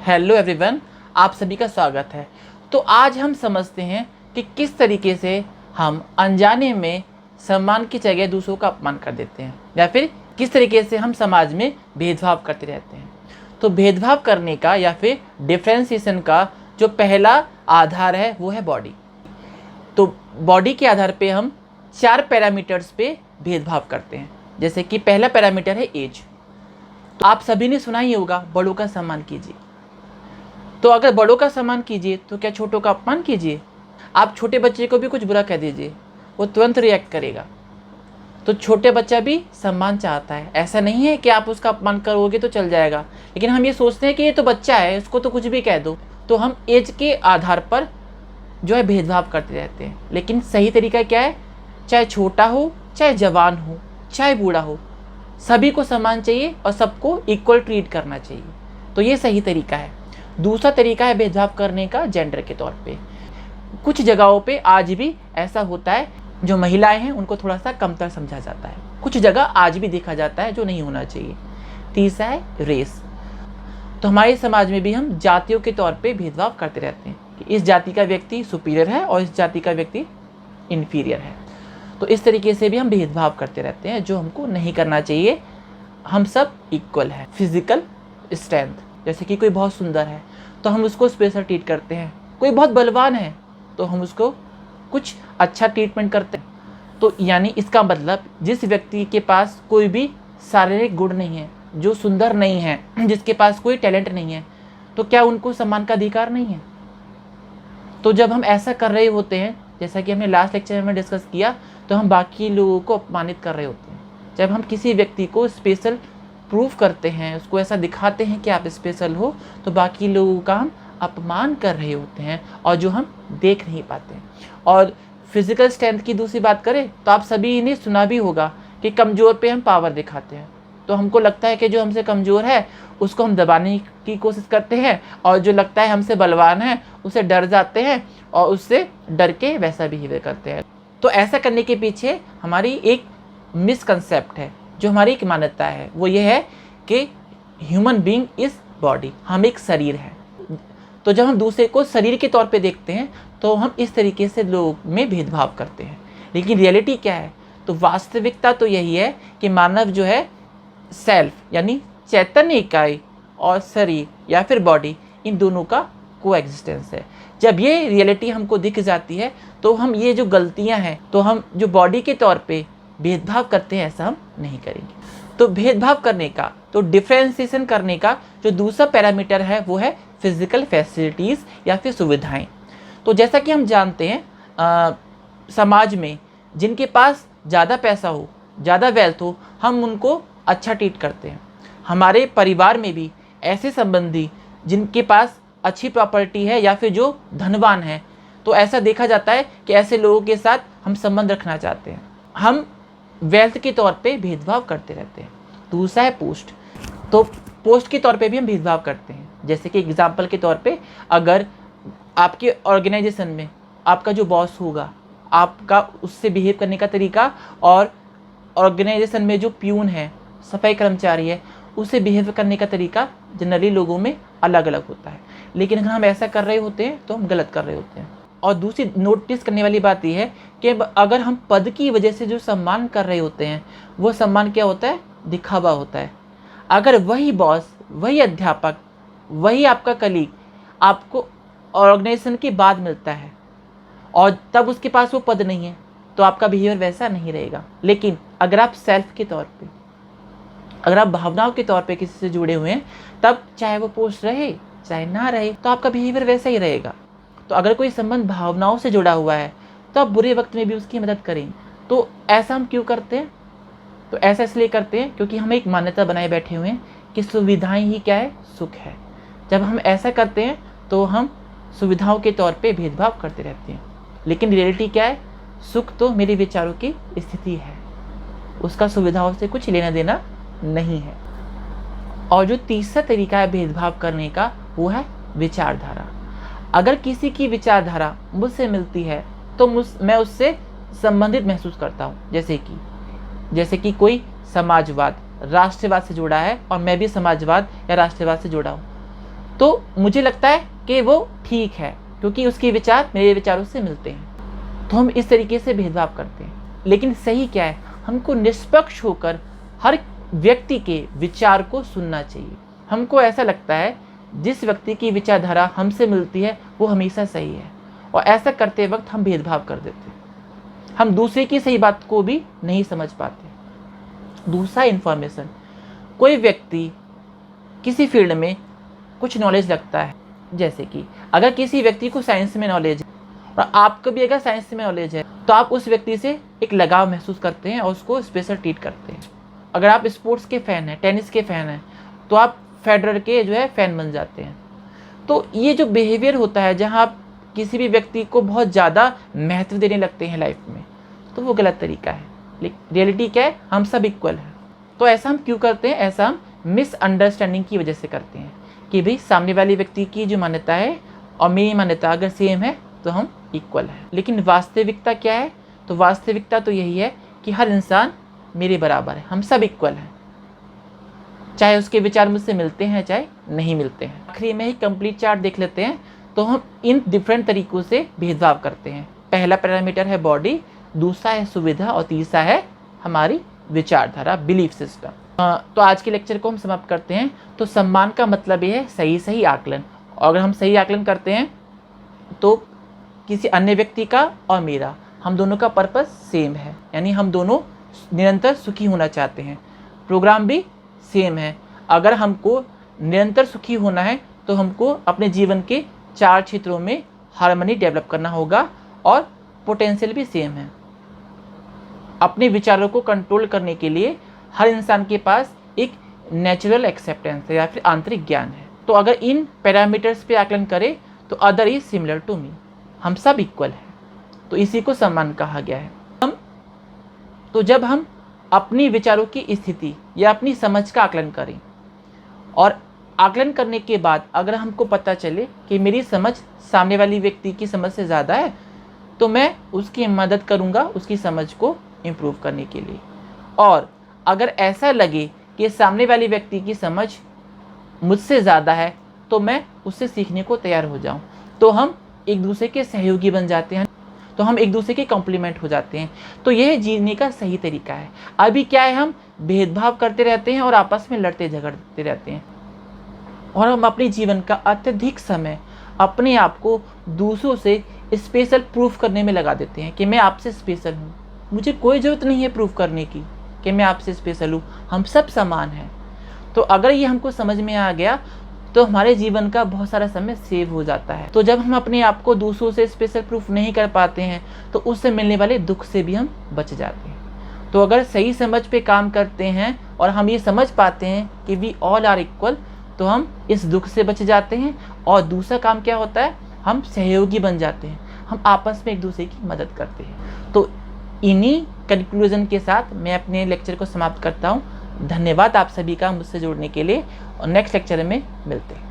Hello everyone, आप सभी का स्वागत है। तो आज हम समझते हैं कि किस तरीके से हम अनजाने में सम्मान की जगह दूसरों का अपमान कर देते हैं या फिर किस तरीके से हम समाज में भेदभाव करते रहते हैं। तो भेदभाव करने का या फिर डिफ्रेंसिएशन का जो पहला आधार है वो है बॉडी। तो बॉडी के आधार पे हम 4 पैरामीटर्स पे भेदभाव करते हैं। जैसे कि पहला पैरामीटर है एज। आप सभी ने सुना ही होगा, बड़ों का सम्मान कीजिए। तो अगर बड़ों का सम्मान कीजिए तो क्या छोटों का अपमान कीजिए। आप छोटे बच्चे को भी कुछ बुरा कह दीजिए, वो तुरंत रिएक्ट करेगा। तो छोटे बच्चा भी सम्मान चाहता है। ऐसा नहीं है कि आप उसका अपमान करोगे तो चल जाएगा, लेकिन हम ये सोचते हैं कि ये तो बच्चा है, इसको तो कुछ भी कह दो। तो हम एज के आधार पर जो है भेदभाव करते रहते हैं। लेकिन सही तरीका क्या है? चाहे छोटा हो, चाहे जवान हो, चाहे बूढ़ा हो, सभी को सम्मान चाहिए और सबको इक्वल ट्रीट करना चाहिए। तो ये सही तरीका है। दूसरा तरीका है भेदभाव करने का जेंडर के तौर पे। कुछ जगहों पे आज भी ऐसा होता है, जो महिलाएं हैं उनको थोड़ा सा कमतर समझा जाता है। कुछ जगह आज भी देखा जाता है, जो नहीं होना चाहिए। तीसरा है रेस। तो हमारे समाज में भी हम जातियों के तौर पे भेदभाव करते रहते हैं कि इस जाति का व्यक्ति सुपीरियर है और इस जाति का व्यक्ति इन्फीरियर है। तो इस तरीके से भी हम भेदभाव करते रहते हैं, जो हमको नहीं करना चाहिए। हम सब इक्वल हैं। फिजिकल स्ट्रेंथ, जैसे कि कोई बहुत सुंदर है तो हम उसको स्पेशल ट्रीट करते हैं। कोई बहुत बलवान है तो हम उसको कुछ अच्छा ट्रीटमेंट करते हैं। तो यानी इसका मतलब जिस व्यक्ति के पास कोई भी शारीरिक गुण नहीं है, जो सुंदर नहीं है, जिसके पास कोई टैलेंट नहीं है, तो क्या उनको सम्मान का अधिकार नहीं है? तो जब हम ऐसा कर रहे होते हैं, जैसा कि हमने लास्ट लेक्चर में डिस्कस किया, तो हम बाकी लोगों को अपमानित कर रहे होते हैं। जब हम किसी व्यक्ति को स्पेशल प्रूव करते हैं, उसको ऐसा दिखाते हैं कि आप स्पेशल हो, तो बाकी लोगों का हम अपमान कर रहे होते हैं और जो हम देख नहीं पाते हैं। और फिजिकल स्ट्रेंथ की दूसरी बात करें तो आप सभी ने सुना भी होगा कि कमज़ोर पे हम पावर दिखाते हैं। तो हमको लगता है कि जो हमसे कमज़ोर है उसको हम दबाने की कोशिश करते हैं, और जो लगता है हमसे बलवान है उसे डर जाते हैं और उससे डर के वैसा बिहेवियर करते हैं। तो ऐसा करने के पीछे हमारी एक मिसकंसेप्ट है, जो हमारी एक मान्यता है, वो ये है कि ह्यूमन बीइंग इज़ बॉडी। हम एक शरीर है। तो जब हम दूसरे को शरीर के तौर पे देखते हैं तो हम इस तरीके से लोग में भेदभाव करते हैं। लेकिन रियलिटी क्या है? तो वास्तविकता तो यही है कि मानव जो है सेल्फ यानी चैतन्य इकाई और शरीर या फिर बॉडी, इन दोनों का कोएग्जिस्टेंस है। जब ये रियलिटी हमको दिख जाती है तो हम ये जो गलतियां हैं, तो हम जो बॉडी के तौर पे भेदभाव करते हैं, ऐसा हम नहीं करेंगे। तो भेदभाव करने का, तो डिफ्रेंसिएशन करने का जो दूसरा पैरामीटर है वो है फिजिकल फैसिलिटीज़ या फिर सुविधाएं। तो जैसा कि हम जानते हैं, समाज में जिनके पास ज़्यादा पैसा हो, ज़्यादा वेल्थ हो, हम उनको अच्छा ट्रीट करते हैं। हमारे परिवार में भी ऐसे संबंधी जिनके पास अच्छी प्रॉपर्टी है या फिर जो धनवान है, तो ऐसा देखा जाता है कि ऐसे लोगों के साथ हम संबंध रखना चाहते हैं। हम वेल्थ के तौर पे भेदभाव करते रहते हैं। दूसरा है पोस्ट। तो पोस्ट के तौर पे भी हम भेदभाव करते हैं। जैसे कि एग्जांपल के तौर पे, अगर आपके ऑर्गेनाइजेशन में आपका जो बॉस होगा, आपका उससे बिहेव करने का तरीका और ऑर्गेनाइजेशन में जो प्यून है, सफाई कर्मचारी है, उससे बिहेव करने का तरीका जनरली लोगों में अलग अलग होता है। लेकिन अगर हम ऐसा कर रहे होते हैं तो हम गलत कर रहे होते हैं। और दूसरी नोटिस करने वाली बात यह है कि अगर हम पद की वजह से जो सम्मान कर रहे होते हैं, वो सम्मान क्या होता है? दिखावा होता है। अगर वही बॉस, वही अध्यापक, वही आपका कलीग आपको ऑर्गेनाइजेशन के बाद मिलता है और तब उसके पास वो पद नहीं है, तो आपका बिहेवियर वैसा नहीं रहेगा। लेकिन अगर आप सेल्फ के तौर पे, अगर आप भावनाओं के तौर पे किसी से जुड़े हुए हैं, तब चाहे वो पोस्ट रहे चाहे ना रहे, तो आपका बिहेवियर वैसा ही रहेगा। तो अगर कोई संबंध भावनाओं से जुड़ा हुआ है तो आप बुरे वक्त में भी उसकी मदद करें। तो ऐसा हम क्यों करते हैं? तो ऐसा इसलिए करते हैं क्योंकि हम एक मान्यता बनाए बैठे हुए हैं कि सुविधाएं ही क्या है? सुख है। जब हम ऐसा करते हैं तो हम सुविधाओं के तौर पे भेदभाव करते रहते हैं। लेकिन रियलिटी क्या है? सुख तो मेरे विचारों की स्थिति है, उसका सुविधाओं से कुछ लेना देना नहीं है। और जो तीसरा तरीका है भेदभाव करने का, वो है विचारधारा। अगर किसी की विचारधारा मुझसे मिलती है तो मैं उससे संबंधित महसूस करता हूँ। जैसे कि कोई समाजवाद, राष्ट्रवाद से जुड़ा है और मैं भी समाजवाद या राष्ट्रवाद से जुड़ा हूँ, तो मुझे लगता है कि वो ठीक है, क्योंकि उसके विचार मेरे विचारों से मिलते हैं। तो हम इस तरीके से भेदभाव करते हैं। लेकिन सही क्या है, हमको निष्पक्ष होकर हर व्यक्ति के विचार को सुनना चाहिए। हमको ऐसा लगता है जिस व्यक्ति की विचारधारा हमसे मिलती है वो हमेशा सही है, और ऐसा करते वक्त हम भेदभाव कर देते हैं। हम दूसरे की सही बात को भी नहीं समझ पाते। दूसरा, इन्फॉर्मेशन। कोई व्यक्ति किसी फील्ड में कुछ नॉलेज रखता है, जैसे कि अगर किसी व्यक्ति को साइंस में नॉलेज है और आपको भी अगर साइंस में नॉलेज है, तो आप उस व्यक्ति से एक लगाव महसूस करते हैं और उसको स्पेशल ट्रीट करते हैं। अगर आप स्पोर्ट्स के फ़ैन हैं, टेनिस के फ़ैन हैं, तो आप फेडरर के जो है फ़ैन बन जाते हैं। तो ये जो बिहेवियर होता है, जहाँ आप किसी भी व्यक्ति को बहुत ज़्यादा महत्व देने लगते हैं लाइफ में, तो वो गलत तरीका है। लेकिन रियलिटी क्या है, हम सब इक्वल हैं। तो ऐसा हम क्यों करते हैं? ऐसा हम मिसअंडरस्टैंडिंग की वजह से करते हैं कि भाई सामने वाले व्यक्ति की जो मान्यता है और मेरी मान्यता अगर सेम है तो हम इक्वल हैं। लेकिन वास्तविकता क्या है? तो वास्तविकता तो यही है कि हर इंसान मेरे बराबर है, हम सब इक्वल हैं, चाहे उसके विचार मुझसे मिलते हैं चाहे नहीं मिलते हैं। आखिरी में ही कंप्लीट चार्ट देख लेते हैं। तो हम इन डिफरेंट तरीकों से भेदभाव करते हैं। पहला पैरामीटर है बॉडी, दूसरा है सुविधा, और तीसरा है हमारी विचारधारा, बिलीफ सिस्टम। तो आज के लेक्चर को हम समाप्त करते हैं। तो सम्मान का मतलब ये है सही आकलन। और अगर हम सही आकलन करते हैं तो किसी अन्य व्यक्ति का और मेरा, हम दोनों का पर्पस सेम है, यानी हम दोनों निरंतर सुखी होना चाहते हैं। प्रोग्राम भी सेम है। अगर हमको निरंतर सुखी होना है तो हमको अपने जीवन के 4 क्षेत्रों में हार्मनी डेवलप करना होगा, और पोटेंशियल भी सेम है। अपने विचारों को कंट्रोल करने के लिए हर इंसान के पास एक नेचुरल एक्सेप्टेंस है या फिर आंतरिक ज्ञान है। तो अगर इन पैरामीटर्स पे आकलन करें तो other is similar to me, हम सब इक्वल हैं। तो इसी को सम्मान कहा गया है। जब हम अपनी विचारों की स्थिति या अपनी समझ का आकलन करें, और आकलन करने के बाद अगर हमको पता चले कि मेरी समझ सामने वाली व्यक्ति की समझ से ज़्यादा है, तो मैं उसकी मदद करूँगा उसकी समझ को इम्प्रूव करने के लिए। और अगर ऐसा लगे कि सामने वाली व्यक्ति की समझ मुझसे ज़्यादा है, तो मैं उससे सीखने को तैयार हो जाऊँ। तो हम एक दूसरे के सहयोगी बन जाते हैं, तो हम एक दूसरे के कॉम्प्लीमेंट हो जाते हैं। तो यह जीने का सही तरीका है। अभी क्या है, हम भेदभाव करते रहते हैं और आपस में लड़ते झगड़ते रहते हैं, और हम अपने जीवन का अत्यधिक समय अपने आप को दूसरों से स्पेशल प्रूफ करने में लगा देते हैं कि मैं आपसे स्पेशल हूँ। मुझे कोई ज़रूरत नहीं है प्रूफ करने की कि मैं आपसे स्पेशल हूँ, हम सब समान हैं। तो अगर ये हमको समझ में आ गया तो हमारे जीवन का बहुत सारा समय सेव हो जाता है। तो जब हम अपने आप को दूसरों से स्पेशल प्रूफ नहीं कर पाते हैं तो उससे मिलने वाले दुख से भी हम बच जाते हैं। तो अगर सही समझ पे काम करते हैं और हम ये समझ पाते हैं कि वी ऑल आर इक्वल, तो हम इस दुख से बच जाते हैं। और दूसरा काम क्या होता है, हम सहयोगी बन जाते हैं, हम आपस में एक दूसरे की मदद करते हैं। तो इन्हीं कंक्लूजन के साथ मैं अपने लेक्चर को समाप्त करता हूँ। धन्यवाद आप सभी का मुझसे जुड़ने के लिए, और नेक्स्ट लेक्चर में मिलते हैं।